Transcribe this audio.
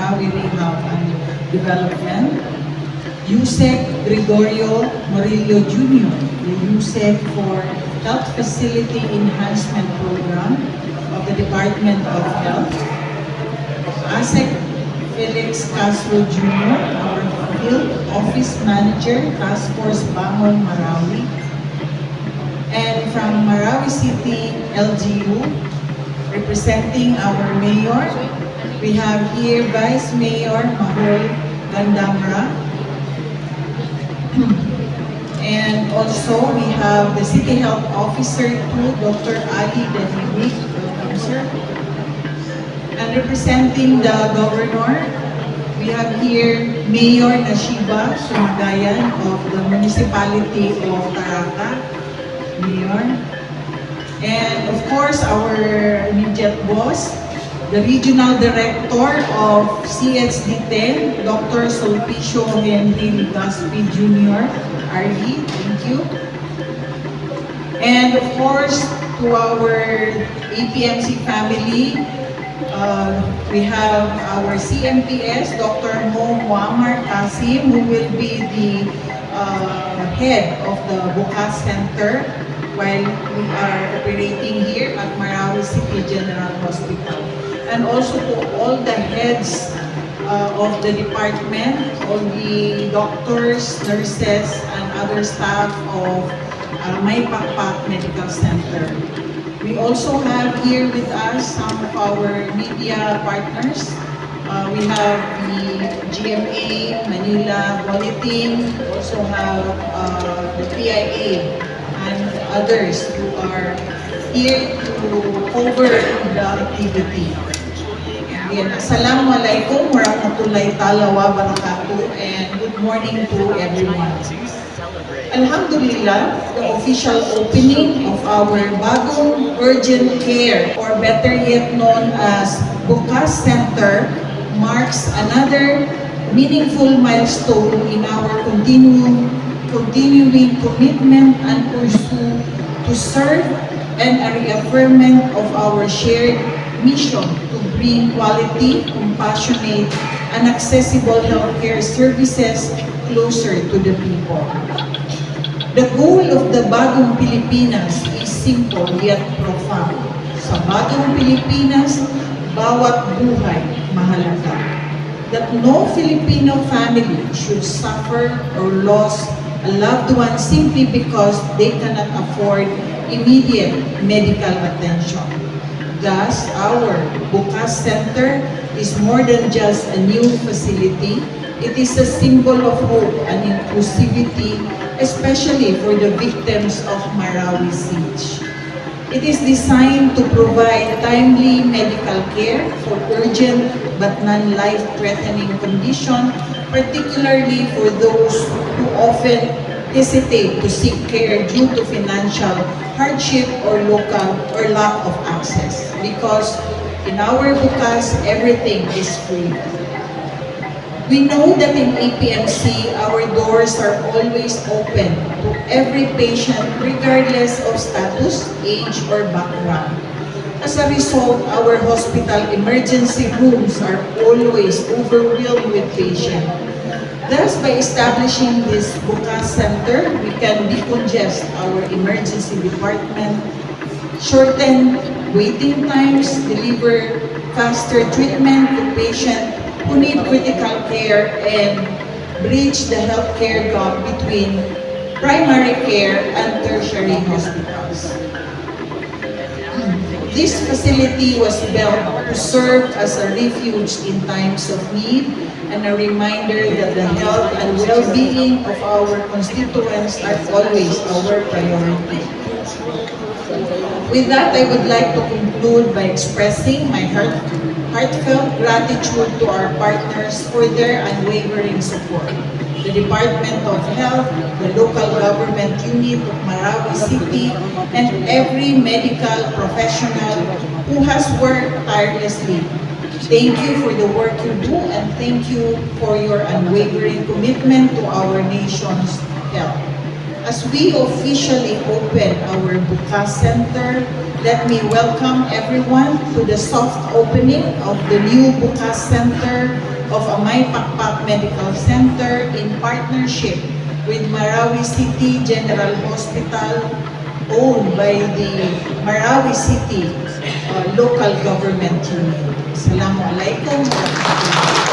Marawi Rehab and Development, Yusek Gregorio Murillo Jr., the Yusek for Health Facility Enhancement Program of the Department of Health, ASEC Felix Castro Jr., our Field Office Manager, Task Force Bangon Marawi, and from Marawi City LGU, representing our Mayor, we have here Vice Mayor Mahol Gandamra, and also we have the City Health Officer too, Dr. Ali Daniwik. Welcome, sir. And representing the Governor, we have here Mayor Nashiba Sumagayan of the Municipality of Taraca, Mayor. And of course, our immediate boss, the Regional Director of CHD-10, Dr. Sulpicio Henry Ligaspi Jr., RD, thank you. And of course, to our APMC family, we have our CMPS, Dr. Mo Muammar Kasim, who will be the head of the Bukas Center while we are operating here at Marawi City General Hospital. And also to all the heads of the department, all the doctors, nurses, and other staff of May Pakpak Medical Center. We also have here with us some of our media partners. We have the GMA, Manila Bulletin, also have the PIA, and others who are here to cover the activity. Again, Assalamualaikum warahmatullahi ta'ala wa barakatuh, and good morning to everyone. Alhamdulillah, the official opening of our bagong urgent care, or better yet known as Bukas Center, marks another meaningful milestone in our continuing commitment and pursuit to serve, and a reaffirmation of our shared mission to bring quality, compassionate, and accessible healthcare services closer to the people. The goal of the Bagong Pilipinas is simple yet profound. Sa Bagong Pilipinas, bawat buhay mahalaga. That no Filipino family should suffer or lose a loved one simply because they cannot afford immediate medical attention. Thus, our Bukas Center is more than just a new facility. It is a symbol of hope and inclusivity, especially for the victims of Marawi siege. It is designed to provide timely medical care for urgent but non-life-threatening conditions, particularly for those who often hesitate to seek care due to financial hardship or lack of access. Because in our Bukas, everything is free. We know that in APMC, our doors are always open to every patient regardless of status, age, or background. As a result, our hospital emergency rooms are always overwhelmed with patients. Thus, by establishing this Bukas Center, we can decongest our emergency department, shorten waiting times, deliver faster treatment to patients who need critical care, and bridge the healthcare gap between primary care and tertiary hospitals. This facility was built to serve as a refuge in times of need and a reminder that the health and well-being of our constituents are always our priority. With that, I would like to conclude by expressing my heartfelt gratitude to our partners for their unwavering support. The Department of Health, the local government unit of Marawi City, and every medical professional who has worked tirelessly. Thank you for the work you do, and thank you for your unwavering commitment to our nation's health. As we officially open our Bukas Center, let me welcome everyone to the soft opening of the new Bukas Center of a May Pakpak Medical Center in partnership with Marawi City General Hospital, owned by the Marawi City local government unit. Assalamualaikum warahmatullahi wabarakatuh.